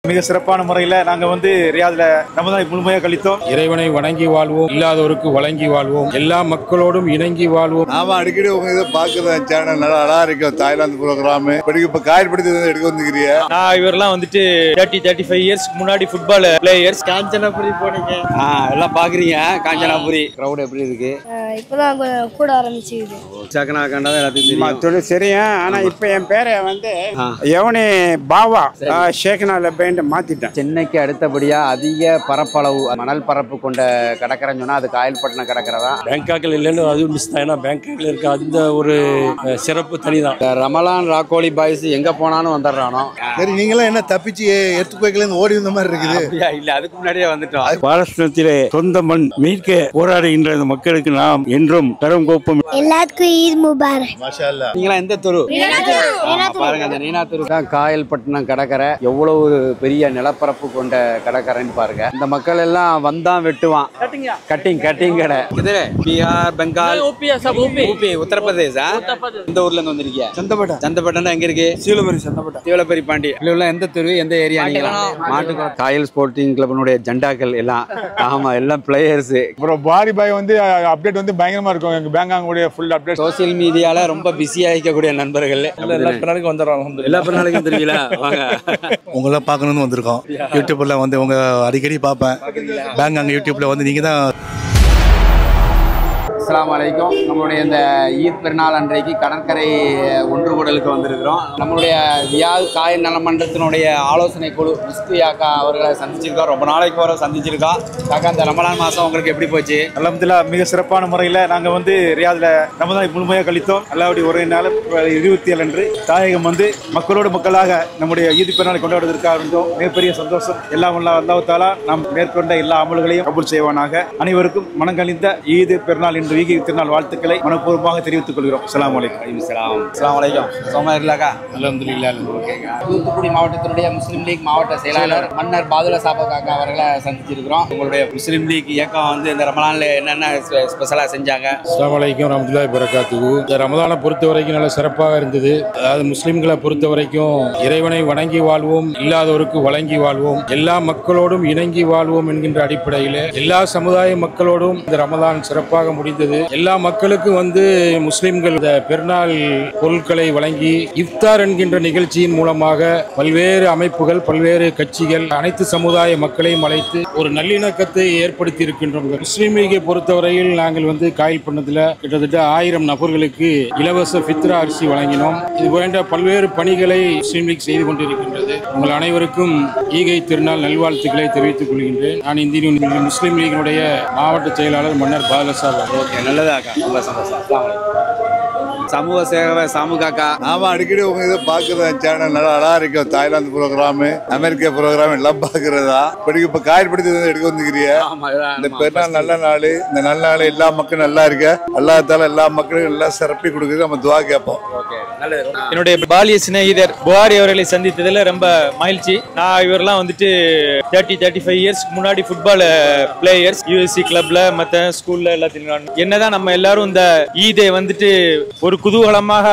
மிக சிறப்பான முறையில் நாங்கள் வந்து ரியாதில் ரமதானை முழுமையாக கழித்தோம். இறைவனை வணங்கி வாழ்வோம், இல்லாதவருக்கு வழங்கி வாழ்வோம், எல்லா மக்களோடும் இணங்கி வாழ்வோம். நாம அடிக்கடி உங்க இதை பார்க்குற சேனல் நல்லா இருக்கும். தாய்லாந்து ப்ரோக்ராம் இப்போ காயப்படுத்தி எடுக்க வந்துக்கிறிய. நான் இவரெல்லாம் வந்துட்டு 35 இயர்ஸ்க்கு முன்னாடி ஃபுட்பால் பிளேயர்ஸ். காஞ்சனாபுரி போனீங்க, எல்லாம் பாக்குறீங்க. காஞ்சனாபுரி கிரௌட் எப்படி இருக்கு? இப்பதான் கூட ஆரம்பிச்சுது. சக்கனா கண்டா எல்லாத்தையும் சரியா. ஆனா இப்ப என் பேரை வந்து எவனி பாவா ஷேக்னால பேண்ட் மாத்திட்டேன். சென்னைக்கு அடுத்தபடியா அதிக பரப்பளவு மணல் பரப்பு கொண்ட கடற்கரைன்னு சொன்னா அது காயல்பட்டினம் கடற்கரை தான். பேங்காக்ல இல்லைன்னு அதுவும் மிஸ் தான். ஏன்னா பேங்காக்ல இருக்க அந்த ஒரு சிறப்பு தனிதான். ரமலான் ராக்கோலி பாய்ஸ் எங்க போனாலும் வந்துடுறானோ. சரி, நீங்களாம் என்ன தப்பிச்சு எர்த்குவேக்ல ஓடி வந்த மாதிரி இருக்குது? இல்ல, அதுக்கு முன்னாடியே வந்துட்டோம். பாலஸ்தீனத்திலே சொந்த மண் மீட்க போராடுகின்ற இந்த மக்களுக்கு நாம் என்றும் கரம் கோப்போம். எல்லாத்துக்கும் ஈத் முபாரக். மாஷா அல்லாஹ். நீங்களா எந்த தெரு? பாருங்க, அந்த நீனா தெரு தான் காயல்பட்டினம் கடற்கரை. எவ்வளவு பெரிய நிலப்பரப்பு கொண்ட கடற்கரைன்னு பாருங்க. இந்த மக்கள் எல்லாம் வந்தான் வெட்டுவான். கட்டிங் கடை இது பீகார், பெங்கால், ஊபி, உத்தரப்பிரதேச. இந்த ஊர்ல இருந்து வந்திருக்கீங்க? சந்தப்பேட்டை எங்க இருக்கு? சீவலப்பேரி பாண்டி. எல்லாம் எந்த தெரு, எந்த ஏரியா? நீங்க மாட்டுக்கோ காயல் ஸ்போர்ட்டிங் கிளப்பினுடைய ஜெண்டாக்கள் எல்லாம். ஆமா, எல்லாம் பிளேயர்ஸ். அப்புறம் பாரி பாய் வந்து அப்டேட் வந்து பயங்கரமா இருக்கும். எங்க பேங்காங்குடைய ஃபுல் அப்டேட். சோசியல் மீடியால ரொம்ப பிஸியா இருக்கக்கூடிய நண்பர்கள் எல்லா பிறநாளைக்கும் வந்துடுறாங்க. எல்லா பிறநாளைக்கும் தெரியுங்களா? வாங்க, உங்களை பார்க்கணும்னு வந்திருக்கோம். யூடியூப்ல வந்து உங்க அடிக்கடி பார்ப்பேன். பேங்காங் யூடியூப்ல வந்து நீங்க தான். அஸ்ஸலாமு அலைக்கும். நம்மளுடைய இந்த ஈத் பெருநாள் அன்றைக்கு கடற்கரை ஒன்று கூடலுக்கு வந்திருக்கிறோம். நம்மளுடைய ரியாத் காயல் நலமன்றத்தினுடைய ஆலோசனை குழு முஸ்தியாக்கா அவர்களை சந்திச்சிருக்கோம். ரொம்ப நாளைக்கு வர சந்திச்சிருக்கோம். காக்கா, இந்த ரமலான் மாதம் உங்களுக்கு எப்படி போச்சு? அல்ஹம்துலில்லாஹ் மிக சிறப்பான முறையில் நாங்கள் வந்து ரியாதில் ரமதானை முழுமையாக கழித்தோம். அல்லாஹ்வுடைய ஒரே நாள் 27 அன்று தாயகம் வந்து மக்களோடு மக்களாக நம்முடைய ஈத் பெருநாளை கொண்டாடுவதற்காக இருந்தோம். மிகப்பெரிய சந்தோஷம். எல்லாம் அல்லாஹ் தஆலா நாம் மேற்கொண்ட எல்லா அமல்களையும் கபூல் செய்வானாக. அனைவருக்கும் மனங்கழிந்த ஈத் பெருநாள் என்று ஈகை திருநாள் வாழ்த்துக்களை மனப்பூர்வமாக தெரிவித்துக் கொள்கிறோம். அஸ்ஸலாமு அலைக்கும். அஸ்ஸலாமு அலைக்கும். சோமா இருக்கா? அல்ஹம்துலில்லாஹ். தூத்துக்குடி மாவட்டத்தினுடைய முஸ்லீம் லீக் மாவட்ட செயலாளர் மன்னர் பாதுலா சாபா காக்கா அவர்களை சந்திச்சிருக்கிறோம். உங்களுடைய முஸ்லீம் லீக் இயக்கம் வந்து இந்த ரமலான்ல என்னென்ன ஸ்பெஷலா செஞ்சாங்க? அஸ்ஸலாமு அலைக்கும் வரஹ்மத்துல்லாஹி வபரகாத்துஹு. இந்த ரமலானை பொறுத்த வரைக்கும் நல்ல சிறப்பாக இருந்தது. அதாவது முஸ்லிம்களை பொறுத்த வரைக்கும் இறைவனை வணங்கி வாழ்வோம், இல்லாதவருக்கு வழங்கி வாழ்வோம், எல்லா மக்களோடும் இணங்கி வாழ்வோம் என்கின்ற அடிப்படையில் எல்லா சமுதாய மக்களோடும் இந்த ரமலான் சிறப்பாக முடிந்தது. எல்லா மக்களுக்கும் வந்து முஸ்லிம்கள் இந்த பெருநாள் பொருட்களை வழங்கி இஃப்தார் என்கின்ற நிகழ்ச்சியின் மூலமாக பல்வேறு அமைப்புகள், பல்வேறு கட்சிகள், அனைத்து சமுதாய மக்களையும் அழைத்து ஒரு நல்லிணக்கத்தை ஏற்படுத்தி இருக்கின்றோம். முஸ்லீம் லீகை பொறுத்தவரையில் நாங்கள் வந்து காயல்பட்டினத்தில் கிட்டத்தட்ட 1000 நபர்களுக்கு இலவச ஃபித்ரா அரிசி வழங்கினோம். இது போன்ற பல்வேறு பணிகளை முஸ்லீம் லீக் செய்து கொண்டிருக்கின்றது. உங்கள் அனைவருக்கும் ஈகை திருநாள் நல்வாழ்த்துக்களை தெரிவித்துக் கொள்கின்றேன். நான் இந்திய முஸ்லீம் லீகினுடைய மாவட்ட செயலாளர் மன்னர் பாதுலா சாபா. நல்லதாக்கா, ரொம்ப சந்தோஷம். சமூக சேவை சாமுகாக்கா. நாம அடிக்கடி உங்க இதை பார்க்குற சேனல் நல்லா இருக்கும். தாய்லாந்து ப்ரோக்ராம், அமெரிக்கா ப்ரோக்ராம் எல்லாம் பார்க்கறதா. இப்ப காயப்படுத்தி எடுக்க வந்துக்கிறிய. இந்த பெருநாள் நல்ல நாள். இந்த நல்ல நாள் எல்லா மக்களும் நல்லா இருக்க. அல்லாஹ் தஆலா எல்லா மக்களும் நல்லா சிறப்பி கொடுக்குறது நம்ம துவா கேட்போம். என்னுடைய பாலிய சிநேகிதர் புகாரி அவர்களை சந்தித்ததில் ரொம்ப மகிழ்ச்சி. நான் இவரெல்லாம் வந்துட்டு 35 இயர்ஸ்க்கு முன்னாடி ஃபுட்பால் பிளேயர்ஸ். யூஎஸ்சி கிளப்ல மற்ற ஸ்கூல்ல எல்லாத்திலும் என்னதான் நம்ம எல்லாரும் இந்த ஈதை வந்துட்டு ஒரு குதூகலமாக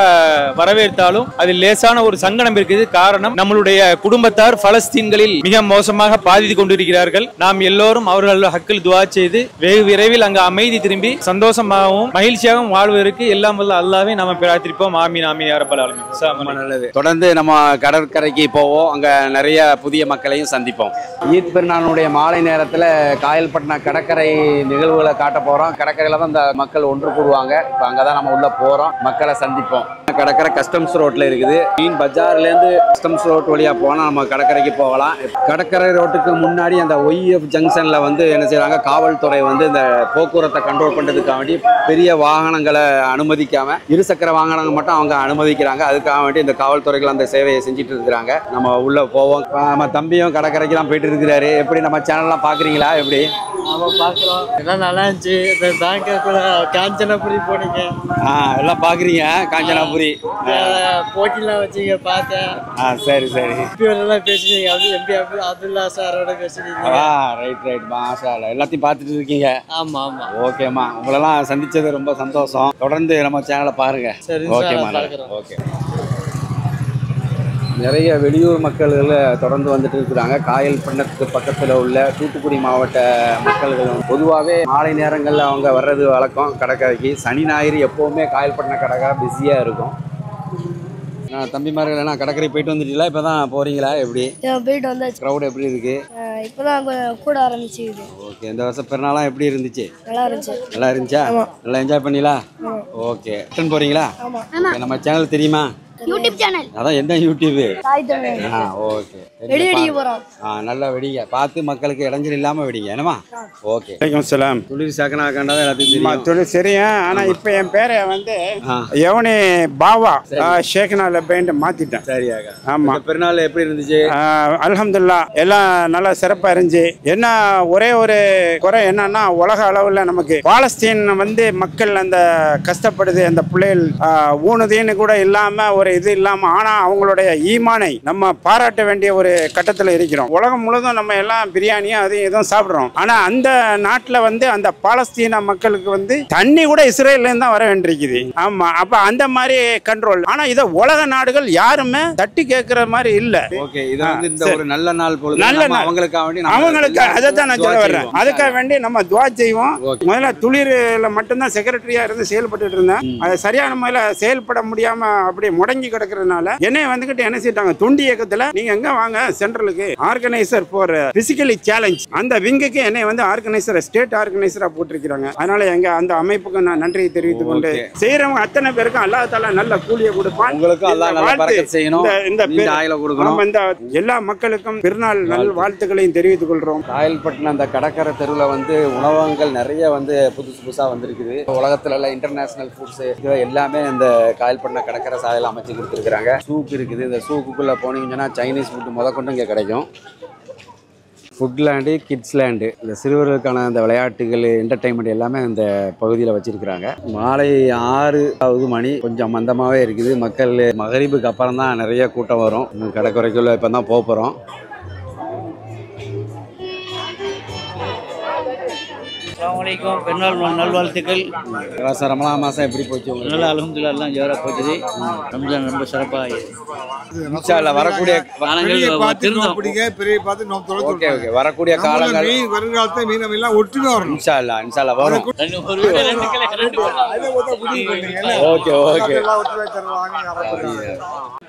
வரவேற்றாலும் அதில் லேசான ஒரு சங்கடம் இருக்குது. காரணம், நம்மளுடைய குடும்பத்தார் பலஸ்தீன்களில் மிக மோசமாக பாதித்து கொண்டிருக்கிறார்கள். நாம் எல்லோரும் அவர்கள் ஹக்கில் துவா செய்து வெகு விரைவில் அங்கு அமைதி திரும்பி சந்தோஷமாகவும் மகிழ்ச்சியாகவும் வாழ்வதற்கு எல்லாம் வல்ல அல்லாஹ்வை நாம பிரார்த்திப்போம். ஆமீன் ஆமீன் யா ரப்பல் ஆலமீன். நல்லது. தொடர்ந்து நம்ம கடற்கரைக்கு போவோம். அங்க நிறைய புதிய மக்களையும் சந்திப்போம். ஈத் பெருநாளுடைய மாலை நேரத்தில் காயல்பட்டினம் கடற்கரை நிகழ்வுகளை காட்ட போறோம். கடற்கரையில தான் இந்த மக்கள் ஒன்று கூடுவாங்க. இப்போ அங்கதான் நம்ம உள்ள போறோம், மக்களை சந்திப்போம். கடற்கரை கஸ்டம்ஸ் ரோட்ல இருக்குது. மீன் பஜார்ல இருந்து கஸ்டம்ஸ் ரோட் வழியா போனா நம்ம கடற்கரைக்கு போகலாம். கடற்கரை ரோட்டுக்கு முன்னாடி அந்த ஒய்எஃப் ஜங்ஷன்ல வந்து என்ன செய்யறாங்க, காவல்துறை வந்து இந்த போக்குவரத்தை கண்ட்ரோல் பண்றதுக்காக வேண்டி பெரிய வாகனங்களை அனுமதிக்காம இருசக்கர வாகனங்கள் மட்டும் அவங்க அனுமதிக்கிறாங்க. அதுக்காக வேண்டி இந்த காவல்துறைகள் அந்த சேவையை செஞ்சுட்டு இருக்கிறாங்க. நம்ம உள்ள போவோம். நம்ம தம்பியும் கடற்கரைக்கு தான் போயிட்டு இருக்கிறாரு. எப்படி நம்ம சேனல்லாம் பாக்குறீங்களா? எப்படி பாக்குறோம், எல்லாம் நல்லா இருந்துச்சு. இந்த பேங்காக்ல காஞ்சனாபுரி போனீங்க, எல்லாம் பாக்குறீங்க. காஞ்சனாபுரி போட்டிலாம் வச்சீங்க, பார்த்தேன். சரி சரி. எல்லாம் பேசுனீங்க. அது எம்பி அப்துல்லா சாரோட பேசுனீங்க. ரைட் மாஷா அல்லாஹ். எல்லாத்தையும் பார்த்துட்டு இருக்கீங்க. ஆமா ஆமா. ஓகேம்மா, உங்களெல்லாம் சந்திச்சது ரொம்ப சந்தோஷம். தொடர்ந்து நம்ம சேனலை பாருங்க. சரி, ஓகேம்மா. பார்க்குறோம். ஓகே. நிறைய வெளியூர் மக்கள்கள் தொடர்ந்து வந்துட்டு இருக்கிறாங்க. காயல்பட்டினத்துக்கு பக்கத்தில் உள்ள தூத்துக்குடி மாவட்ட மக்கள்கள் பொதுவாகவே மாலை நேரங்களில் அவங்க வர்றது வழக்கம் கடற்கரைக்கு. சனி ஞாயிறு எப்போவுமே காயல்பட்டின கடற்கரை பிஸியாக இருக்கும். தம்பிமார்கள் எல்லாம் கடற்கரை போயிட்டு வந்துட்டீங்களா? இப்போ தான் போகிறீங்களா? எப்படி போயிட்டு வந்தாச்சு. க்ரௌட் எப்படி இருக்கு? இப்போதான் கூட ஆரம்பிச்சுது. ஓகே, இந்த வருஷம் பெருநாளாம் எப்படி இருந்துச்சு? நல்லா இருந்துச்சு. நல்லா இருந்துச்சா? நல்லா என்ஜாய் பண்ணீங்களா? ஓகே, ரிட்டர்ன் போகிறீங்களா? நம்ம சேனல் தெரியுமா? YouTube channel. அதான் என்ன யூடியூப்? ஓகே, வெடி வெடிக்க போறோம். நல்லா வெடிங்க, பார்த்து மக்களுக்கு இடைஞ்சல் இல்லாம வெடிங்க. என்னமா? ஓகே. வலைக்கம் சலாம். துளிர் சாக்கனா கண்டா எல்லாத்தையும் தொழில் சரியும். ஆனா இப்ப என் பேரை வந்து யவனி பாவா ஷேக்னா லெபைன்ட் மாத்திட்டேன். சரியாக. ஆமா. பெருநாள் எப்படி இருந்துச்சு? அல்ஹம்துலில்லாஹ் எல்லாம் நல்லா சிறப்பா இருந்துச்சு. என்ன ஒரே ஒரு குறை என்னன்னா, உலக அளவுல நமக்கு பாலஸ்தீன் வந்து மக்கள் அந்த கஷ்டப்படுது, அந்த பிள்ளைகள் ஊனுதீன்னு கூட இல்லாம ஒரு இது இல்லாம, ஆனா அவங்களுடைய ஈமானை நம்ம பாராட்ட வேண்டிய ஒரு கட்டத்தில் இருக்கிறோம். உலகம் முழுவதும் நம்ம எல்லாம் பிரியாணியும் அதையும் எதுவும் சாப்பிடுறோம். ஆனா அந்த நாட்டில் வந்து அந்த பாலஸ்தீன மக்களுக்கு வந்து தண்ணி கூட இஸ்ரேல்ல இருந்து தான் வர வேண்டியிருக்குது. ஆமா, அப்ப அந்த மாதிரி கண்ட்ரோல். ஆனா இதை உலக நாடுகள் யாருமே தட்டி கேட்கிற மாதிரி இல்ல. ஓகே, இது வந்து இந்த ஒரு நல்ல நாள் பொழுது நல்ல நாள் அவங்களுக்கு அதை தான் நான் சொல்ல வர்றேன். அதுக்காக வேண்டி நம்ம துவா செய்வோம். முதல்ல துளிர்ல மட்டும்தான் செக்ரட்டரியா இருந்து செயல்பட்டு இருந்தேன். அதை சரியான முறையில் செயல்பட முடியாம அப்படி முடங்கி கிடக்கிறதுனால என்னைய வந்துகிட்டு என்ன செய்யிட்டாங்க, தொண்டி இயக்கத்துல நீங்க எங்க வாங்க சென்ட்ரலுக்கு ஆர்கனைசர் ஃபார் பிசிக்கலி சேலஞ்ச் அந்த விங்குக்கு என்னை வந்து ஆர்கனைசர் ஸ்டேட் ஆர்கனைசரா போட்டிருக்கிறாங்க. அதனால எங்க அந்த அமைப்புக்கு நான் நன்றியை தெரிவித்துக் கொண்டு செய்யறவங்க அத்தனை பேருக்கும் அல்லாஹ் தஆலா நல்ல கூலியை கொடுப்பான். உங்களுக்கு அல்லாஹ் நல்ல பரக்கத் செய்யணும். இந்த ஆயில கொடுக்கணும். இந்த எல்லா மக்களுக்கும் பெருநாள் நல் வாழ்த்துக்களையும் தெரிவித்துக் கொள்றோம். காயல்பட்டினம் அந்த கடற்கரை தெருவில் வந்து உணவகங்கள் நிறைய வந்து புதுசா வந்திருக்குது. உலகத்துல எல்லாம் இன்டர்நேஷனல் ஃபுட்ஸ் எல்லாமே இந்த காயல்பட்டினம் கடற்கரை சாலையில் அமைச்சு கொடுத்துருக்காங்க. சூப் இருக்குது. இந்த சூக்குக்குள்ள போனீங்கன்னா சைனீஸ் ஃபுட்டு கொண்டு இங்கே கிடைக்கும். ஃபுட் லேண்டு, கிட்ஸ் லேண்டு, இந்த சிறுவர்களுக்கான அந்த விளையாட்டுகள், என்டர்டைன்மெண்ட் எல்லாமே இந்த பகுதியில் வச்சுருக்குறாங்க. மாலை 6 மணி, கொஞ்சம் மந்தமாகவே இருக்குது. மக்கள் மகரிபுக்கு அப்புறம் தான் நிறைய கூட்டம் வரும். கடற்கரைக்குள்ளே இப்போ தான் போகிறோம். அஸ்ஸலாமு பெருநாள் நல்வாழ்த்துக்கள். ரமலான் மாதம் எப்படி போச்சு உங்களுக்கு? நல்லா அல்ஹம்துலில்லாஹ் எல்லாம் ஜோராக போச்சுது. ரம்ஜான் ரொம்ப சிறப்பாக வரக்கூடிய வரக்கூடிய காலங்கள் ஒற்றுமை வரும்.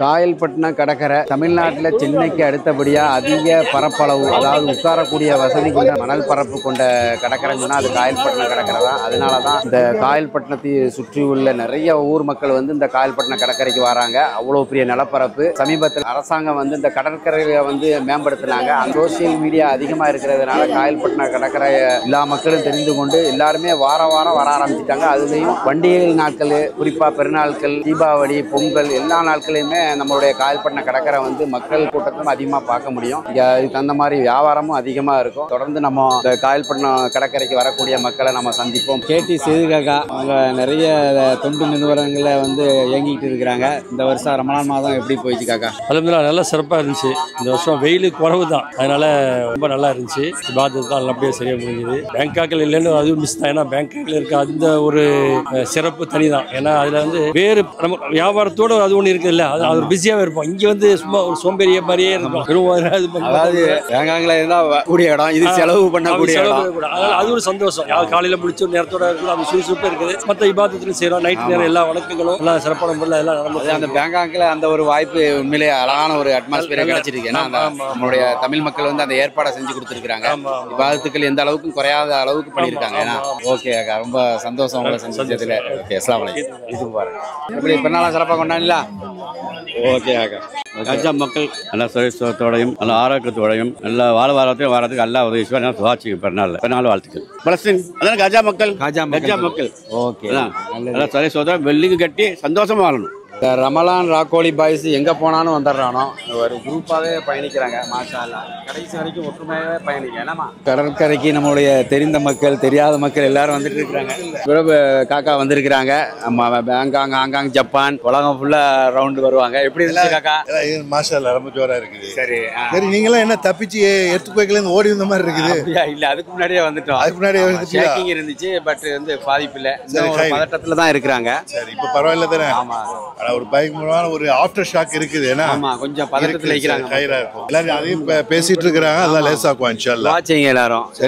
காயல்பட்டினம் கடற்கரை தமிழ்நாட்டில் சென்னைக்கு அடுத்தபடியாக அதிக பரப்பளவு, அதாவது உட்காரக்கூடிய வசதி கொண்ட மணல் பரப்பு கொண்ட கடற்கரை சொன்னால் அது காயல்பட்டினம் கடற்கரை தான். அதனால தான் இந்த காயல்பட்டினத்தை சுற்றி உள்ள நிறைய ஊர் மக்கள் வந்து இந்த காயல்பட்டினம் கடற்கரைக்கு வராங்க. அவ்வளோ பெரிய நிலப்பரப்பு. சமீபத்தில் அரசாங்கம் வந்து இந்த கடற்கரையை வந்து மேம்படுத்தினாங்க. சோசியல் மீடியா அதிகமாக இருக்கிறதுனால காயல்பட்டினம் கடற்கரையை எல்லா மக்களும் தெரிந்து கொண்டு எல்லாருமே வாரம் வர ஆரம்பிச்சிட்டாங்க. அதுலேயும் பண்டிகை நாட்கள், குறிப்பாக பெருநாட்கள், தீபாவளி, பொங்கல் எல்லா நாட்களையுமே நம்மளுடைய காயல்பட்டினம் கடற்கரை வந்து மக்கள் கூட்டத்தையும் அதிகமாக பார்க்க முடியும். இதுக்கு அந்த மாதிரி வியாபாரமும் அதிகமாக இருக்கும். தொடர்ந்து நம்ம இந்த காயல்பட்டினம் கடற்கரைக்கு வரக்கூடிய மக்களை நம்ம சந்திப்போம். கேடி சேதுகாக்கா அவங்க நிறைய தொண்டு நிறுவனங்களை வந்து இயங்கிட்டு இருக்கிறாங்க. இந்த வருஷம் ரமலான் மாதம் எப்படி போயிடுச்சு காக்கா? அல்ஹம்துலில்லாஹ் நல்லா சிறப்பாக இருந்துச்சு. இந்த வருஷம் வெயில் குறைவு தான், அதனால ரொம்ப நல்லா இருந்துச்சு. இபாதத் தான் நல்லபடியாக சரியாக முடிஞ்சுது. பேங்காக்கில் இல்லைன்னு அதுவும் மிஸ் தான். ஏன்னா பேங்காக்கில் இருக்க அந்த ஒரு சிறப்பு தனி தான். ஏன்னா அதில் வந்து வேறு நம்ம வியாபாரத்தோடு அது ஒன்று இருக்குது இல்லை, அது ஒரு பிஸியாகவே இருப்போம். இங்கே வந்து சும்மா ஒரு சோம்பேறிய மாதிரியே இருக்கும். அதாவது பேங்காக்கில் இருந்தால் கூடிய இடம், இது செலவு பண்ணக்கூடிய இடம். அது ஒரு சந்தோஷம். காலையில் முடிச்ச ஒரு நேரத்தோட இருக்குது, அது சுறுசுறுப்பாக இருக்குது. மற்ற இபாதத்துலையும் செய்கிறோம். நைட் நேரம் எல்லா வணக்கங்களும் எல்லாம் சிறப்பான முறையில் எல்லாம் நடந்தது. அந்த பேங்காக்கில் அந்த ஒரு வாய்ப்பு உண்மையிலே அழகான ஒரு அட்மாஸ்பியர் கிடைச்சிருக்கு. ஏன்னா நம்மளுடைய தமிழ் மக்கள் வந்து அந்த ஏற்பாடை செஞ்சு கொடுத்துருக்காங்க. விவாதத்துக்கள் எந்த அளவுக்கு குறையாத அளவுக்கு பண்ணியிருக்காங்க. ஏன்னா ஓகே அக்கா, ரொம்ப சந்தோஷம் உங்களை சந்திச்சதுல. ஓகே, அஸ்ஸலாமு அலைக்கும். இது பாருங்க எப்படி பெருநாள் சிறப்பாக கொண்டாடல. ஓகே அக்கா. கஜா மக்கள் நல்லா சுயத்தோடையும் நல்ல ஆரோக்கியத்தோடையும் நல்ல வாழ்வாரத்தையும் வாரத்துக்கு எல்லா உதவி செய்வாங்க. சுவாட்சி பெருநாள் வாழ்த்துக்கள். பலஸ்தீன் அதான் கஜா மக்கள். கஜா மக்கள் ஓகே நல்லா சுயத்தோட வெள்ளிக்கு கட்டி சந்தோஷமா வாழணும். இந்த ரமலான் ராக்கோலி பாய்ஸ் எங்கே போனாலும் வந்துடுறானோ ஒரு குரூப்பாகவே பயணிக்கிறாங்க. மாஷா அல்லாஹ் கடைசி வரைக்கும் ஒற்றுமையாகவே பயணிக்க. ஏன்னாமா கடற்கரைக்கு நம்மளுடைய தெரிந்த மக்கள், தெரியாத மக்கள் எல்லாரும் வந்துட்டு இருக்கிறாங்க. பிறகு காக்கா வந்திருக்கிறாங்க. பேங்காங், ஹாங்காங், ஜப்பான், உலகம் ஃபுல்லாக ரவுண்டு வருவாங்க. எப்படி இருந்துச்சு காக்கா? மாஷா அல்லாஹ் ரொம்ப ஜோரா இருக்குது. சரி சரி, நீங்களாம் என்ன தப்பிச்சு எடுத்துக்கோக்கலேருந்து ஓடி வந்த மாதிரி இருக்குது? இல்லை, அதுக்கு முன்னாடியே வந்துட்டோம். அதுக்கு முன்னாடியே ஷேக்கிங் இருந்துச்சு, பட் வந்து பாதிப்பு இல்லை. பதட்டத்தில் தான் இருக்கிறாங்க. சரி, இப்போ பரவாயில்ல தானே? ஆமாம், ஒரு பயங்கரமான ஒரு ஆஃப்டர் ஷாக் இருக்குது. ஏன்னா கொஞ்சம் பதட்டத்தில் இருக்கிறாங்க, கைரா இருக்கும். எல்லாரும் அதையும் பேசிட்டு இருக்கிறாங்க. அதெல்லாம் லேசாக்குவோம் இன்ஷால்லா. வாட்சிங்க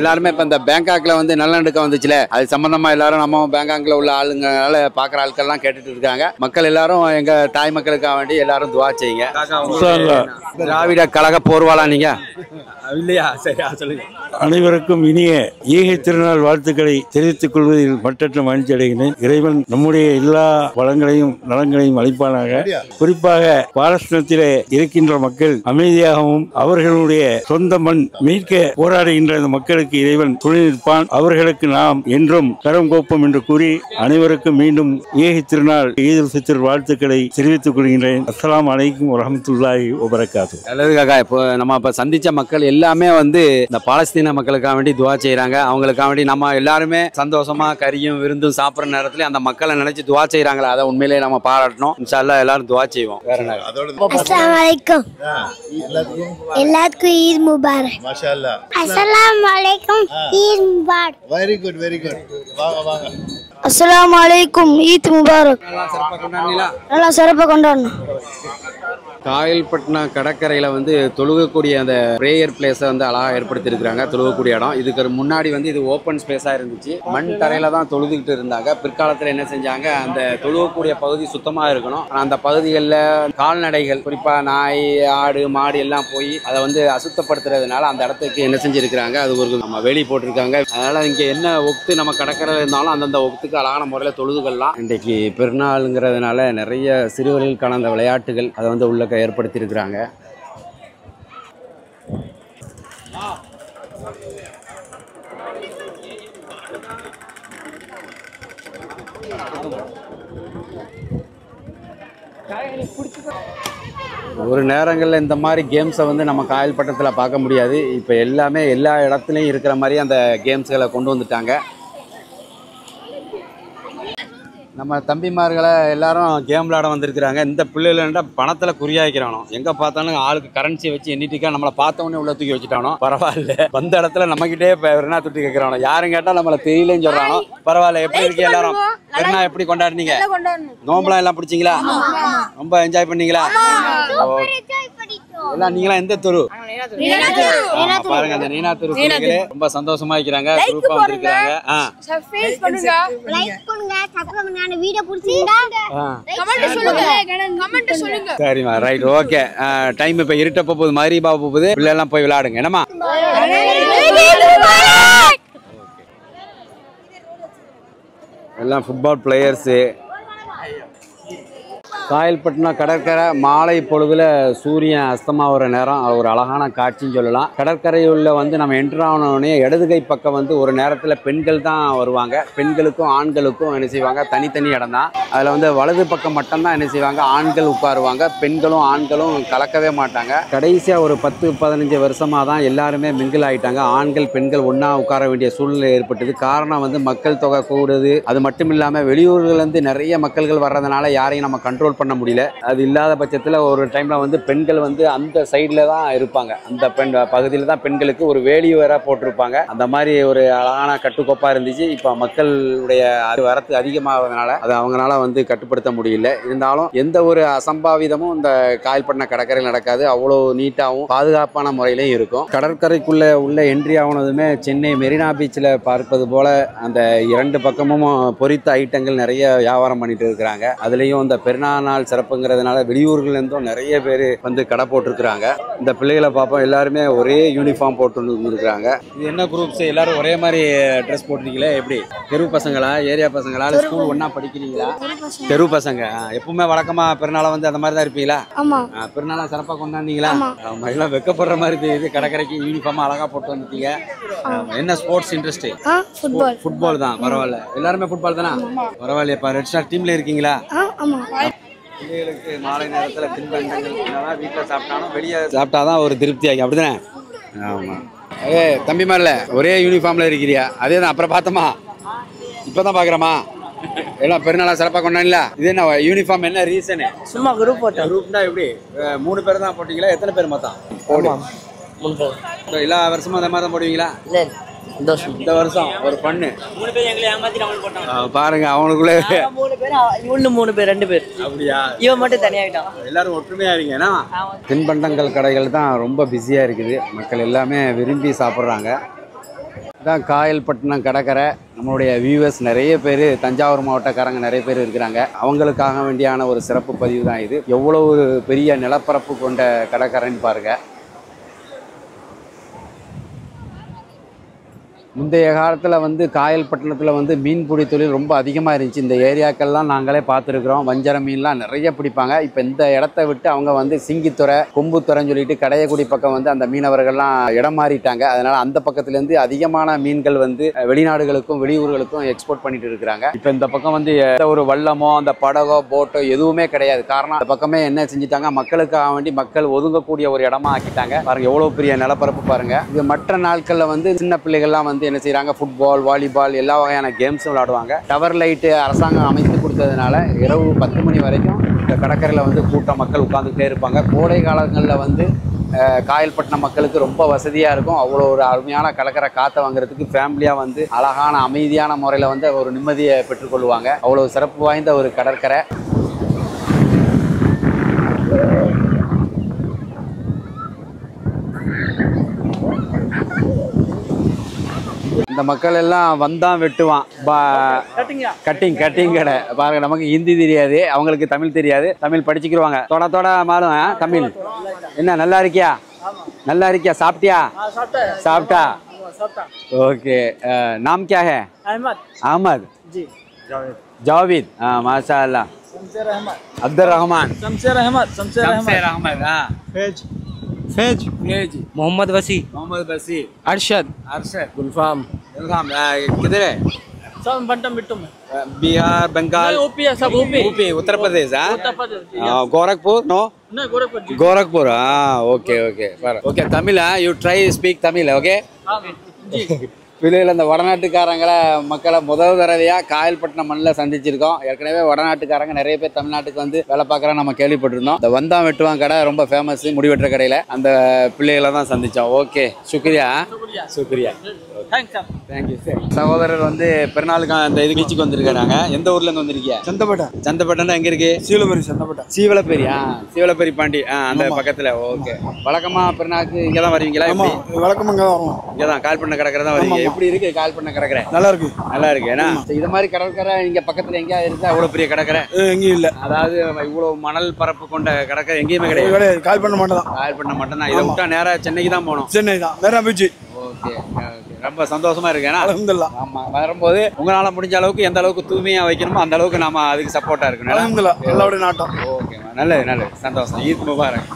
எல்லாருமே இப்ப இந்த பேங்காக்ல வந்து நல்லெண்டுக்க வந்துச்சுல, அது சம்பந்தமா எல்லாரும் நம்ம பேங்காக்ல உள்ள ஆளுங்களால பாக்குற ஆட்கள் எல்லாம் கேட்டுட்டு இருக்காங்க. மக்கள் எல்லாரும் எங்க தாய் மக்களுக்காக வேண்டி எல்லாரும் துவா செய்யுங்க. திராவிட கழக போர்வாளா நீங்க இல்லையா? சரி சொல்லுங்க. அனைவருக்கும் இனிய ஈகை திருநாள் வாழ்த்துக்களை தெரிவித்துக் கொள்வதில் மட்டற்ற மகிழ்ச்சி அடைகிறேன். இறைவன் நம்முடைய எல்லா வளங்களையும் நலங்களையும் அளிப்பானாக. குறிப்பாக பாலஸ்தீனத்திலே இருக்கின்ற மக்கள் அமைதியாகவும் அவர்களுடைய சொந்த மண் மீட்க போராடுகின்ற அந்த மக்களுக்கு இறைவன் துணை நிற்பான். அவர்களுக்கு நாம் என்றும் கரம் கோப்போம் என்று கூறி அனைவருக்கும் மீண்டும் ஈகை திருநாள் ஈதுல் ஃபித்ர் வாழ்த்துக்களை தெரிவித்துக் கொள்கின்றேன். அஸ்ஸலாமு அலைக்கும் வரஹ்மத்துல்லாஹி வபரகாத்துஹு. நல்லது காக்கா. இப்போ நம்ம இப்ப சந்திச்ச மக்கள் எல்லாமே வந்து இந்த பாலஸ்தீன மக்களுக்காக வேண்டி துவா செய்யறாங்க. அவங்களுக்காக வேண்டி நம்ம எல்லாருமே சந்தோஷமா கறியும் விருந்தும் சாப்பிடுற நேரத்துல அந்த மக்களை நினைச்சு துவா செய்யறாங்களா, அதை உண்மையிலேயே நம்ம பாராட்டணும். இன்ஷா அல்லாஹ் எல்லாரும் துவா செய்வோம். அஸ்ஸலாமு அலைக்கும். எல்லாத்துக்கும் ஈத் முபாரக். மாஷா அல்லாஹ். அஸ்ஸலாமு அலைக்கும். Eid Mubarak. Very good very good. வாங்க. அஸ்ஸலாமு அலைக்கும். ஈத் முபாரக். நல்லா சிறப்பாக கொண்டாடணும். காயல்பட்டின கடற்கரையில் வந்து தொழுகக்கூடிய அந்த பிரேயர் பிளேஸை வந்து அழகாக ஏற்படுத்தியிருக்கிறாங்க. தொழுகக்கூடிய இடம். இதுக்கு முன்னாடி வந்து இது ஓப்பன் ஸ்பேஸாக இருந்துச்சு. மண் தரையில் தான் தொழுதுகிட்டு இருந்தாங்க. பிற்காலத்தில் என்ன செஞ்சாங்க, அந்த தொழுகக்கூடிய பகுதி சுத்தமாக இருக்கணும். அந்த பகுதிகளில் கால்நடைகள் குறிப்பாக நாய் ஆடு மாடு எல்லாம் போய் அதை வந்து அசுத்தப்படுத்துறதுனால அந்த இடத்துக்கு என்ன செஞ்சுருக்கிறாங்க, அது ஒரு நம்ம வேலி போட்டிருக்காங்க. அதனால் இங்கே என்ன ஒக்து நம்ம கடற்கரையில் இருந்தாலும் அந்தந்த ஒக்துக்கு அழகான முறையில் தொழுதுகள்லாம். இன்றைக்கு பெருநாளுங்கிறதுனால நிறைய சிறுவர்களுக்கான அந்த விளையாட்டுகள் அதை வந்து உள்ள ஏற்படுத்தி இருக்கிறாங்க. ஒரு நேரங்களில் இந்த மாதிரி கேம்ஸை வந்து நம்ம காயல்பட்டத்தில் பார்க்க முடியாது. இப்போ எல்லாமே எல்லா இடத்துலையும் இருக்கிற மாதிரி அந்த கேம்ஸ்களை கொண்டு வந்துட்டாங்க. நம்ம தம்பிமார்களை எல்லாரும் கேம் விளாட வந்திருக்கிறாங்க. இந்த பிள்ளைகள பணத்தில் குறியாக்கிறானோ, எங்கே பார்த்தாலும் ஆளுக்கு கரன்சியை வச்சு எண்ணிட்டுக்கா. நம்மளை பார்த்தவொடனே உள்ள தூக்கி வச்சுட்டானோ. பரவாயில்ல, வந்த இடத்துல நம்மகிட்டே பெருனா துட்டி கேட்குறானோ. யாரும் கேட்டால் நம்மளை தெரியலன்னு சொல்கிறானோ. பரவாயில்ல. எப்படி இருக்கு எல்லாரும்? பெருனா எப்படி கொண்டாடுனீங்க? நோம்பலாம் எல்லாம் பிடிச்சிங்களா? ரொம்ப என்ஜாய் பண்ணீங்களா? எல்லாம் நீங்களாம் எந்த தெரு? பாருங்க, அந்த நீனா தெரு பிள்ளைகளே ரொம்ப சந்தோஷமா இருக்கிறாங்க. குரூப்பா வந்திருக்காங்க. சரிம்மா, ரைட், ஓகே. டைம் இப்ப இருட்டப்ப போகுது, மாதிரி பாபு போகுது. பிள்ளை எல்லாம் போய் விளையாடுங்க. என்னமா எல்லாம் ஃபுட்பால் பிளேயர்ஸு. காயல்பட்டினம் கடற்கரை மாலை பொழுதுல சூரியன் அஸ்தமாகிற நேரம் ஒரு அழகான காட்சின்னு சொல்லலாம். கடற்கரையுள்ள வந்து நம்ம என்ட்ரு ஆனோடனே இடதுகை பக்கம் வந்து ஒரு நேரத்தில் பெண்கள் தான் வருவாங்க. பெண்களுக்கும் ஆண்களுக்கும் என்ன செய்வாங்க, தனித்தனி இடம் தான். அதில் வந்து வலது பக்கம் மட்டும்தான் என்ன செய்வாங்க, ஆண்கள் உட்காருவாங்க. பெண்களும் ஆண்களும் கலக்கவே மாட்டாங்க. கடைசியாக ஒரு 10-15 வருஷமாக தான் எல்லாருமே மிங்கிள் ஆகிட்டாங்க. ஆண்கள் பெண்கள் ஒன்றா உட்கார வேண்டிய சூழ்நிலை ஏற்பட்டது. காரணம் வந்து மக்கள் தொகை கூடுது. அது மட்டும் இல்லாமல் வெளியூர்கள்லேருந்து நிறைய மக்கள்கள் வர்றதுனால யாரையும் நம்ம கண்ட்ரோல் பண்ண முடியல. அது இல்லாத பட்சத்தில் ஒரு டைம்ல வந்து பெண்கள் வந்து அந்த சைட்ல தான் இருப்பாங்க. அந்த பகுதியில் தான் பெண்களுக்கு ஒரு வேலி வேற போட்டிருப்பாங்க. அந்த மாதிரி ஒரு அழகான கட்டுக்கோப்பா இருந்துச்சு. இப்போ மக்களுடைய வரத்து அதிகமாகிறதுனால அது அவங்களால வந்து கட்டுப்படுத்த முடியல. இருந்தாலும் எந்த ஒரு அசம்பாவிதமும் இந்த காயல்பட்டினம் கடற்கரையில் நடக்காது. அவ்வளோ நீட்டாகவும் பாதுகாப்பான முறையிலையும் இருக்கும். கடற்கரைக்குள்ள உள்ள என்ட்ரி ஆனதுமே சென்னை மெரினா பீச்சில் பார்ப்பது போல அந்த இரண்டு பக்கமும் பொரித்த ஐட்டங்கள் நிறைய வியாபாரம் பண்ணிட்டு இருக்கிறாங்க. அதுலேயும் இந்த பெருநாள் சிறப்புங்கிறதுனால வெளியூர்கள் இருந்தும் நிறைய பேர் வந்து கடை போட்டிருக்கிறாங்க. இந்த பிள்ளைகளை பார்ப்போம், எல்லாருமே ஒரே யூனிஃபார்ம் போட்டு இருக்கிறாங்க. இது என்ன குரூப்ஸ்? எல்லாரும் ஒரே மாதிரி ட்ரெஸ் போட்டிருக்கீங்களே, எப்படி? தெரு பசங்களா, ஏரியா பசங்களா, ஸ்கூல் ஒன்னா படிக்கிறீங்களா? தெரு பசங்க. எப்பவுமே வழக்கமா பெருநாளை வந்து அந்த மாதிரி தான் இருப்பீங்களா? பெருநாளா சிறப்பாக கொண்டாடுனீங்களா? எல்லாம் வெக்கப்படுற மாதிரி தெரியுது. கடற்கரைக்கு யூனிஃபார்மா அழகா போட்டு வந்துட்டீங்க. என்ன ஸ்போர்ட்ஸ் இன்ட்ரெஸ்ட்? ஃபுட்பால் தான். பரவாயில்ல, எல்லாருமே ஃபுட்பால் தானா? பரவாயில்லையா. ரெட் ஸ்டார் டீம்ல இருக்கீங்களா? பிள்ளைகளுக்கு மாலை நேரத்தில் தின்பண்டங்கள் வீட்டில் சாப்பிட்டாலும் வெளியே சாப்பிட்டாதான் ஒரு திருப்தி ஆகி, அப்படிதானே? ஆமாம். தம்பி மாதிரில ஒரே யூனிஃபார்மில் இருக்கிறியா? அதே தான். அப்புறம் பார்த்தோமா, இப்போ தான் பார்க்குறோமா? எல்லாம் பெருநாளாக சிறப்பாக கொண்டாடல. இது என்ன யூனிஃபார்ம்? என்ன ரீசனு? சும்மா குரூப் போட்டேன். குரூப்னா எப்படி? 3 பேர் தான் போட்டிங்களா? எத்தனை பேர் மொத்தம்? எல்லா வருஷமும் அந்த மாதிரி தான் போடுவீங்களா? இந்த வருஷம் ஒரு பண்ணு 3 பேர் எங்களை ஏமாத்தி டவுன் போட்டாங்க. பாருங்க அவனுக்குள்ளே 3 பேர் இவனு 3 பேர் 2 பேர். அப்படியா? இவன் மட்டும் தனியாயிட்டான். எல்லாரும் ஒற்றுமையா இருக்கீங்கன்னா தின்பண்டங்கள் கடைகள் தான் ரொம்ப பிஸியா இருக்குது. மக்கள் எல்லாமே விரும்பி சாப்பிட்றாங்க. இதான் காயல்பட்டினம் கடற்கரை. நம்மளுடைய வியூவர்ஸ் நிறைய பேர் தஞ்சாவூர் மாவட்டக்காரங்க நிறைய பேர் இருக்கிறாங்க. அவங்களுக்காக வேண்டியான ஒரு சிறப்பு பதிவு தான் இது. எவ்வளோ ஒரு பெரிய நிலப்பரப்பு கொண்ட கடற்கரைன்னு பாருங்க. முந்தைய காலத்தில் வந்து காயல்பட்டினத்தில் வந்து மீன்பிடி தொழில் ரொம்ப அதிகமாக இருந்துச்சு. இந்த ஏரியாக்கள்லாம் நாங்களே பார்த்துருக்குறோம். வஞ்சர மீன்லாம் நிறைய பிடிப்பாங்க. இப்போ இந்த இடத்த விட்டு அவங்க வந்து சிங்கித்துறை கொம்புத்துறைன்னு சொல்லிட்டு கடையக்குடி பக்கம் வந்து அந்த மீனவர்கள்லாம் இடம் மாறிட்டாங்க. அதனால் அந்த பக்கத்துலேருந்து அதிகமான மீன்கள் வந்து வெளிநாடுகளுக்கும் வெளியூர்களுக்கும் எக்ஸ்போர்ட் பண்ணிட்டு இருக்கிறாங்க. இப்போ இந்த பக்கம் வந்து ஒரு வல்லமோ அந்த படகோ போட்டோ எதுவுமே கிடையாது. காரணம் அந்த பக்கமே என்ன செஞ்சுட்டாங்க, மக்களுக்காக வேண்டி மக்கள் ஒதுங்கக்கூடிய ஒரு இடமா ஆக்கிட்டாங்க. பாருங்க எவ்வளோ பெரிய நிலப்பரப்பு பாருங்க. இது மற்ற நாட்களில் வந்து சின்ன பிள்ளைகள்லாம் வந்து என்ன செய்யறாங்க, ஃபுட்பால் வாலிபால் எல்லா வகையான கேம்ஸும் விளையாடுவாங்க. டவர் லைட்டு அரசாங்கம் அமைத்து கொடுத்ததுனால இரவு 10 மணி வரைக்கும் இந்த கடற்கரையில் வந்து கூட்டம் மக்கள் உட்காந்துக்கிட்டே இருப்பாங்க. கோடை காலங்களில் வந்து காயல்பட்டினம் மக்களுக்கு ரொம்ப வசதியாக இருக்கும். அவ்வளோ ஒரு அருமையான கடற்கரை காற்றை வாங்குறதுக்கு ஃபேமிலியாக வந்து அழகான அமைதியான முறையில் வந்து ஒரு நிம்மதியை பெற்றுக்கொள்வாங்க. அவ்வளோ சிறப்பு வாய்ந்த ஒரு கடற்கரை. இந்த மக்கள் எல்லாம் வந்தான் வெட்டுவான் கட்டிங் கடை பாருங்க. நமக்கு ஹிந்தி தெரியாது, அவங்களுக்கு தமிழ் தெரியாது. தமிழ் படிச்சுக்கிடுவாங்க. தோட மாறும் தமிழ். என்ன நல்லா இருக்கியா? நல்லா இருக்கியா? சாப்பிட்டியா? சாப்பிட்டா? ஓகே. नाम क्या है? अहमद जी। जावेद। हाँ माशा अल्लाह। अब्दुल रहमान। शमशेर अहमद। हाँ फैज मोहम्मद वसी। अरशद। गुलफाम। किधर है? सब बंटम बिट्टू में। बिहार बंगाल ऊपी है, सब ऊपी उत्तर प्रदेश। हाँ गोरखपुर नो नहीं गोरखपुर गोरखपुर। हाँ okay okay Tamil. You try speak Tamil okay. பிள்ளைகள் அந்த வடநாட்டுக்காரங்களை மக்களை முதல் தடவையாக காயல்பட்டினம் மண்ணில் சந்திச்சிருக்கோம். ஏற்கனவே வடநாட்டுக்காரங்க நிறைய பேர் தமிழ்நாட்டுக்கு வந்து வேலை பார்க்குறோம் நம்ம கேள்விப்பட்டிருந்தோம். இந்த வந்தான் வெட்டுவான் கடை ரொம்ப ஃபேமஸ். முடிவெட்டுற கடையில் அந்த பிள்ளைகளை தான் சந்தித்தோம். ஓகே சுக்ரியா. Thank you sir. சகோதரர் வந்து பெருநாளுக்கு அந்த இது பீச்சுக்கு வந்திருக்காங்க. எந்த ஊர்லேருந்து வந்திருக்கீங்க? சந்தப்பேட்டை எங்கே இருக்கு? சீவலப்பேரி. சீவலப்பேரி பாண்டி. அந்த பக்கத்தில். ஓகே. வழக்கமாக பெருநாளுக்கு இங்கே தான் வருவீங்களா? வழக்கமாக வரும். இங்கே தான் காயல்பட்டினம் கடற்கரை தான் வருவீங்க. எப்படி இருக்கு காயல்பட்டினம் கடற்கரை? நல்லா இருக்கு. ஏன்னா இது மாதிரி கடற்கரை இங்க பக்கத்துல எங்கேயா இருந்தா அவ்வளவு பெரிய கடற்கரை எங்கேயும் இல்ல. அதாவது இவ்வளவு மணல் பரப்பு கொண்ட கடற்கரை எங்கேயுமே கிடையாது. காயல்பட்டினம் மட்டும் தான். இதை விட்டா நேரா சென்னைக்கு தான் போகணும். சென்னை தான் நேரா பீச். ஓகே ரொம்ப சந்தோஷமா இருக்கு. ஏன்னா அல்ஹம்துலில்லாஹ் ஆமா வரும்போது உங்களால முடிஞ்ச அளவுக்கு எந்த அளவுக்கு தூய்மையா வைக்கணுமோ அந்த அளவுக்கு நாம அதுக்கு சப்போர்ட்டா இருக்கணும். அல்ஹம்துலில்லாஹ் எல்லாரோட நாட்டம். ஓகே நல்லது சந்தோஷம். ஈத் முபாரக்.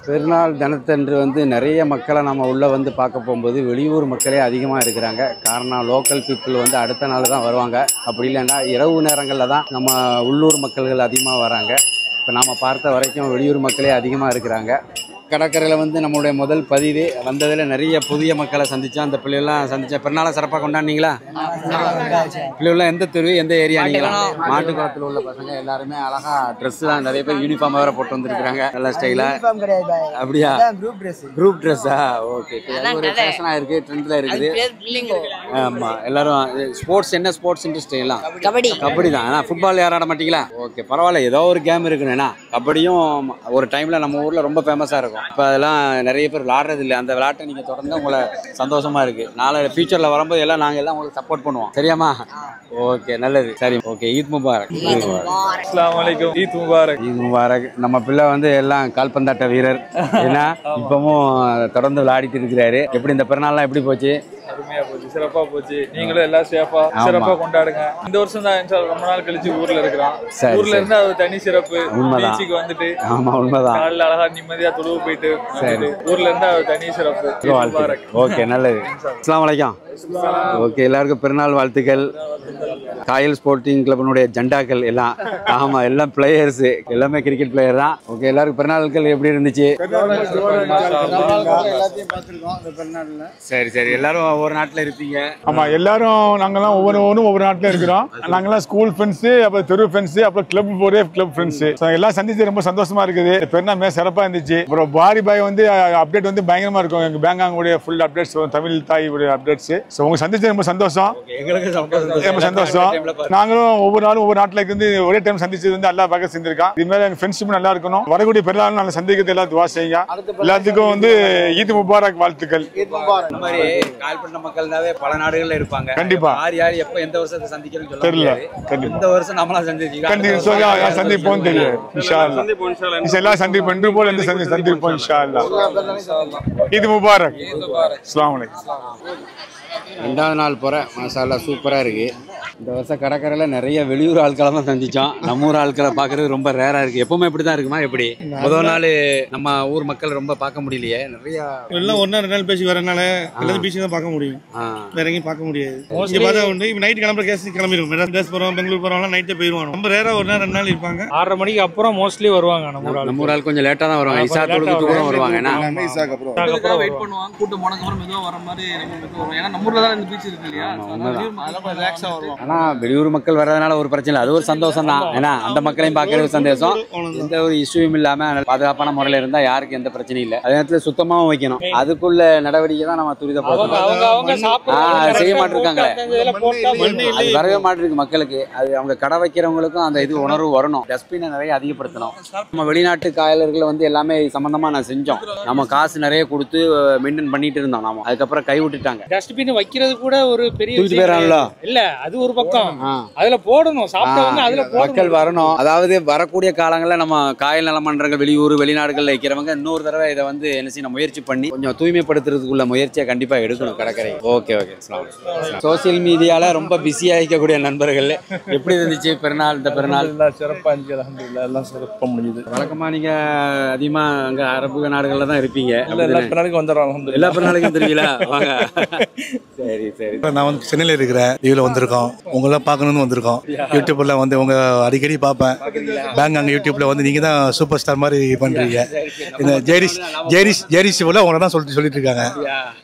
பெருநாள் தினத்தன்று வந்து நிறைய மக்களை நம்ம உள்ளே வந்து பார்க்க போகும்போது வெளியூர் மக்களே அதிகமாக இருக்கிறாங்க. காரணம் லோக்கல் பீப்புள் வந்து அடுத்த நாள் தான் வருவாங்க. அப்படி இல்லைன்னா இரவு நேரங்களில் தான் நம்ம உள்ளூர் மக்கள்கள் அதிகமாக வராங்க. இப்போ நாம் பார்த்த வரைக்கும் வெளியூர் மக்களே அதிகமாக இருக்கிறாங்க. கடற்கரையில் வந்து நம்மளுடைய முதல் பதிவு வந்ததில் நிறைய புதிய மக்களை சந்தித்தோம். அந்த பிள்ளைகள்லாம் சந்தித்தேன். பெருநாளை சிறப்பாக கொண்டாடினீங்களா? பிள்ளைகள்லாம் எந்த தெரு எந்த ஏரியா? நீங்களா? மாட்டுக்குளத்தில் உள்ள பசங்க எல்லாருமே அழகா ட்ரெஸ்லாம் நிறைய பேர் யூனிஃபார்ம் வேறு போட்டு வந்திருக்கிறாங்க. நல்ல ஸ்டைலாக. அப்படியா? குரூப் ட்ரெஸ்ஸா? ஓகே. ஒரு ஃபேஷனாக இருக்குது, ட்ரெண்டில் இருக்குது. ஆமாம் எல்லாரும் ஸ்போர்ட்ஸ். என்ன ஸ்போர்ட்ஸ் இன்ட்ரெஸ்ட்? எல்லாம் கபடி தான். ஆனால் ஃபுட்பால் யாரும் ஆட மாட்டீங்களா? ஓகே பரவாயில்ல. ஏதோ ஒரு கேம் இருக்குன்னு. ஏன்னா கபடியும் ஒரு டைமில் நம்ம ஊரில் ரொம்ப ஃபேமஸாக இருக்கும். இப்போ அதெல்லாம் நிறைய பேர் விளாடுறது இல்லை. அந்த விளையாட்டை நீங்கள் தொடர்ந்து உங்களை சந்தோஷமாக இருக்குது. நாளை ஃபியூச்சரில் வரும்போது எல்லாம் நாங்கள் எல்லாம் உங்களுக்கு சப்போர்ட் பண்ணுவோம். சரியாம்மா? ஓகே நல்லது. சரி ஓகே. ஈத் முபாரக். அஸ்ஸலாமு அலைக்கும். ஈத் முபாரக். நம்ம பிள்ளை வந்து எல்லாம் கால்பந்தாட்ட வீரர். ஏன்னா இப்பவும் தொடர்ந்து விளையாடிட்டு இருக்கிறாரு. எப்படி இந்த பிறநாள்லாம் எப்படி போச்சு? அருமையா போச்சு, சிறப்பா போச்சு. நீங்களும் எல்லாம் சிறப்பா கொண்டாடுங்க. இந்த வருஷம் தான் ரொம்ப நாள் கழிச்சு ஊர்ல இருக்கிறோம். ஊர்ல இருந்தா அது தனி சிறப்பு. பீச்சுக்கு வந்துட்டு காலைல அழகா நிம்மதியா தொழுவு போயிட்டு ஊர்ல இருந்தா அது தனி சிறப்பு. ஓகே நல்லது. அஸ்ஸலாமு அலைக்கும். ஓகே எல்லாருக்கும் பெருநாள் வாழ்த்துக்கள். காயல் ஸ்போர்ட்டிங் கிளப்பினுடைய ஜெண்டாக்கள் எல்லாம். ஆமா எல்லாம் பிளேயர்ஸ், எல்லாமே கிரிக்கெட் பிளேயர் தான். ஓகே எல்லாருக்கும் பெருநாள்கள் எப்படி இருந்துச்சு? சரி எல்லாரும் ஒவ்வொரு நாட்டுல இருப்பீங்க. ஆமா, எல்லாரும் நாங்கெல்லாம் ஒவ்வொரு நாட்டுல இருக்கிறோம். நாங்கெல்லாம் ஸ்கூல் ஃப்ரெண்ட்ஸ், அப்புறம் தெரு ஃப்ரெண்ட்ஸ், அப்புறம் கிளப் ஃப்ரெண்ட்ஸ். எல்லாம் சந்திச்சு ரொம்ப சந்தோஷமா இருக்குது. பெருநாள் மிக சிறப்பா இருந்துச்சு. அப்புறம் பாரி பாய் வந்து அப்டேட் வந்து பயங்கரமா இருக்கும். எங்க பேங்காங்குடைய ஃபுல் அப்டேட்ஸ், தமிழ் தாய் அப்டேட்ஸ். உங்க சந்திச்சு ரொம்ப சந்தோஷம். ரொம்ப சந்தோஷம். நாங்களும் ஒவ்வொரு நாளும் ஒவ்வொரு நாட்டுல இருந்து ஒரே டைம் சந்திச்சது வந்து அல்லா பார்க்க செஞ்சிருக்கான். இது மாதிரி எங்க ஃப்ரெண்ட்ஷிப் நல்லா இருக்கணும். வரக்கூடிய பெருநாள் நல்ல சந்திக்கிறது எல்லாம் துவா செய்யுங்க. எல்லாத்துக்கும் வந்து ஈத் முபாரக் வாழ்த்துக்கள். இந்த மாதிரி காயல்பட்ட மக்கள்னாவே பல நாடுகள்ல இருப்பாங்க. கண்டிப்பா யார் எப்ப எந்த வருஷத்தை சந்திக்கணும்னு சொல்ல தெரியல. முடியாது. இந்த வருஷம் நம்மளாம் சந்திப்போம். சந்திப்போம் தெரியும். இன்ஷா அல்லாஹ் எல்லாம் சந்திப்போம். இன்று போல இந்த சந்திப்போம் இன்ஷா அல்லாஹ். ஈத் முபாரக். அஸ்ஸலாமு அலைக்கும். ரெண்டாவது நாள் போகிறேன். மசாலா சூப்பராக இருக்குது. இந்த வருஷம் கடற்கரையில் நிறைய வெளியூர் ஆட்களை தான் சந்தித்தோம். நம்ம ஊர் ஆட்களை பார்க்குறது ரொம்ப ரேராக இருக்குது. எப்பவுமே இப்படி தான் இருக்குமா? எப்படி முதல் நாள் நம்ம ஊர் மக்கள் ரொம்ப பார்க்க முடியலையே. நிறையா எல்லாம் ஒன்றா 2 நாள் பேசி வரனால எல்லாத்தையும் பேசி தான் பார்க்க முடியும். வேற எங்கேயும் பார்க்க முடியாது. இங்கே பார்த்தா உண்டு. இப்போ நைட் கிளம்புற கேஸ் கிளம்பிடுவோம். மெட்ராஸ் போகிறோம், பெங்களூர் போகிறோம்லாம் நைட்டே போயிடுவாங்க. ரொம்ப ரேராக 1 நாள் 2 நாள் இருப்பாங்க. 6:30 மணிக்கு அப்புறம் மோஸ்ட்லி வருவாங்க. நம்ம ஊர் ஆள் கொஞ்சம் லேட்டாக தான் வருவாங்க. இசா தொழுதுட்டு கூட வருவாங்க. வெயிட் பண்ணுவாங்க. கூட்டம் போனதுக்கப்புறம் மெதுவாக வர மாதிரி வருவோம். ஏன்னா நம்ம ஊரில் தான் இந்த பீச் இருக்கு இல்லையா? ஆனா வெளியூர் மக்கள் வர்றதுனால ஒரு பிரச்சனை இல்லை. அது ஒரு சந்தோஷம் தான். ஏன்னா அந்த மக்களையும் பார்க்கறது சந்தோஷம். எந்த ஒரு இஷ்யூவும் இல்லாம பாதுகாப்பான முறையில இருந்தா யாருக்கு எந்த பிரச்சனையும் இல்லை. அதே நேரத்தில் சுத்தமாவும் வைக்கணும். அதுக்குள்ள நடவடிக்கை தான் நம்ம செய்ய மாட்டிருக்காங்களே. அது வரவே மாட்டிருக்கு மக்களுக்கு. அது அவங்க கடை வைக்கிறவங்களுக்கும் அந்த இது உணர்வு வரணும். டஸ்ட்பினை நிறைய அதிகப்படுத்தணும். நம்ம வெளிநாட்டு காயலர்களை வந்து எல்லாமே சம்பந்தமா நான் செஞ்சோம். நம்ம காசு நிறைய கொடுத்து மெயின்டைன் பண்ணிட்டு இருந்தோம். நாம அதுக்கப்புறம் கை விட்டுட்டாங்க. டஸ்ட்பின் வைக்கிறது கூட ஒரு பெரிய இல்ல, அது ஒரு பக்கம். அதுல போடணும். சாப்பிட்டவங்க அதுல மக்கள் வரணும். அதாவது வரக்கூடிய காலங்களில் நம்ம காயல் நலமன்றங்கள் வெளியூர் வெளிநாடுகள்ல வைக்கிறவங்க இன்னொரு தடவை இதை வந்து என்ன செய்யணும், முயற்சி பண்ணி கொஞ்சம் தூய்மைப்படுத்துறதுக்குள்ள முயற்சியை கண்டிப்பா எடுக்கணும் கடற்கரை. ஓகே. சோசியல் மீடியால ரொம்ப பிஸியா இருக்கக்கூடிய நண்பர்கள் எப்படி இருந்துச்சு பெருநாள்? இந்த பெருநாள் சிறப்பா இருந்துச்சு. அல்ஹம்துலில்லாஹ் எல்லாம் சிறப்பா முடிஞ்சது. வழக்கமா நீங்க அதிகமா அங்க அரபு நாடுகள்ல தான் இருப்பீங்க. எல்லா பெருநாளுக்கும் வந்துடுறோம். எல்லா பெருநாளுக்கும் தெரியுங்களா? வாங்க. சரி. நான் வந்து சென்னையில் இருக்கிறேன். லீவில் வந்திருக்கோம். உங்களெல்லாம் பார்க்கணும்னு வந்திருக்கோம். யூடியூப்ல வந்து உங்க அடிக்கடி பார்ப்பேன். பேங்க் அங்கே யூடியூப்ல வந்து நீங்க தான் சூப்பர் ஸ்டார் மாதிரி பண்றீங்க. இந்த ஜெரிஷ் போல உங்களை தான் சொல்லிட்டு இருக்காங்க.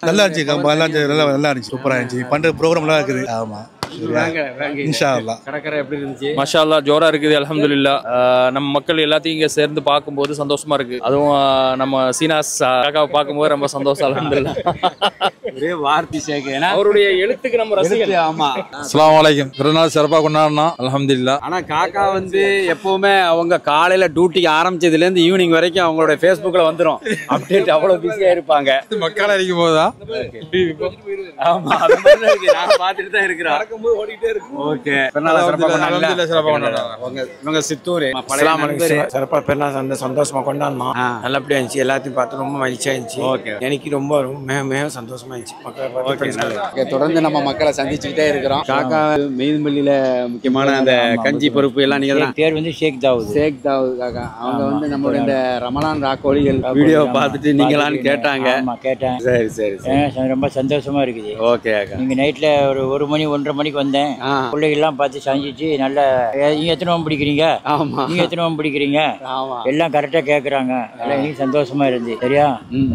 நல்லா இருந்துச்சு. நல்லா இருந்துச்சு. சூப்பரா இருந்துச்சு. பண்ற ப்ரோக்ராம் நல்லா இருக்குது. ஆமா. மாஷா அல்லாஹ் ஜோரா இருக்குது. அல்ஹம்துலில்லாஹ். நம்ம மக்கள் எல்லாத்தையும் இங்க சேர்ந்து பார்க்கும்போது சந்தோஷமா இருக்கு. அதுவும் நம்ம சீனாஸ் காக்காவை பார்க்கும்போது ரொம்ப சந்தோஷம். அல்ஹம்துலில்லாஹ். ஒரே வார்த்தை சேர்க்க அவருடைய எழுத்துக்கு நம்ம ரசிகர். ஆமா. அஸ்ஸலாமு அலைக்கும். பெருநாள் சிறப்பா கொண்டாடணும். அல்ஹம்துலில்லாஹ். ஆனா காக்கா வந்து எப்பவுமே அவங்க காலையில டியூட்டிக்கு ஆரம்பிச்சதுல இருந்து ஈவினிங் வரைக்கும் அவங்களோட Facebookல வந்துரும் அப்டேட். அவ்வளவு பிஸியா இருப்பாங்க. மக்கள் அடிக்கும் போதா? ஆமா, அது மாதிரி இருக்கு. நான் பார்த்துட்டு தான் இருக்கிறேன். ஓகே. பெருநாள் சிறப்பா கொண்டாடுங்க. இவங்க சித்தூர். சிறப்பா பெருநாள் சந்தோஷமா கொண்டாடணும். நல்லபடியா இருந்துச்சு. எல்லாத்தையும் பார்த்து ரொம்ப மகிழ்ச்சியா இருந்துச்சு. எனக்கு ரொம்ப மிக சந்தோஷமா இருந்துச்சு. தொடர்ந்து நம்ம மக்களை சந்திச்சுக்கிட்டே இருக்கிறோம். காக்கா மெயின்பள்ளியில முக்கியமான அந்த கஞ்சி பொறுப்பு எல்லாம் நீங்க தான். பேர் வந்து ஷேக் தாவூத் காக்கா. அவங்க வந்து நம்மளோட இந்த ரமலான் ராக்கோழிகள் வீடியோ பார்த்துட்டு நீங்களான்னு கேட்டாங்க. கேட்டேன். சரி. ரொம்ப சந்தோஷமா இருக்குது. ஓகே. நீங்க நைட்ல ஒரு 1 மணி 1:30 மணிக்கு வந்தேன். பிள்ளைகள்லாம் பார்த்து சந்திச்சு நல்லா நீங்க எத்தனை பிடிக்கிறீங்க, நீங்க எத்தனை பிடிக்கிறீங்க எல்லாம் கரெக்டா கேட்கறாங்க. எல்லாம் சந்தோஷமா இருந்து. சரியா?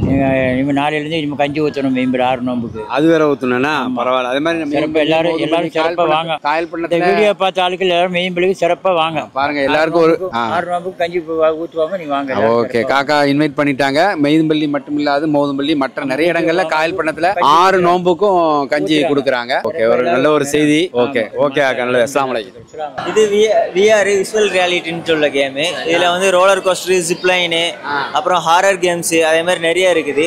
நீங்க நாளையில இருந்து நம்ம கஞ்சி ஊற்றணும். மெம்பர் 6 நோம்புக்கு அது வேற ஊற்றணும்னா பரவாயில்ல. அதே மாதிரி எல்லாரும் சிறப்பா வாங்க. காயல் பண்ண வீடியோ பார்த்த ஆளுக்கு எல்லாரும் மெயின்பள்ளிக்கு சிறப்பா வாங்க. பாருங்க, எல்லாருக்கும் ஒரு 6 நோம்புக்கு கஞ்சி ஊற்றுவாங்க. நீ வாங்க. ஓகே. காக்கா இன்வைட் பண்ணிட்டாங்க. மெயின்பள்ளி மட்டும் இல்லாது மோதும்பள்ளி மற்ற நிறைய இடங்கள்ல காயல் பண்ணத்துல 6 நோம்புக்கும் கஞ்சி கொடுக்குறாங்க. ஓகே, ஒரு நல்ல ஒரு செய்தி. ஓகே அக்கா, நல்லது. அஸ்ஸலாமு அலைக்கும். இது VR விசுவல் ரியாலிட்டின்னு சொல்ல கேம். இதுல வந்து ரோலர் கோஸ்டர், ஜிப்லைனு, அப்புறம் ஹாரர் கேம்ஸ் அதே மாதிரி நிறைய இருக்குது.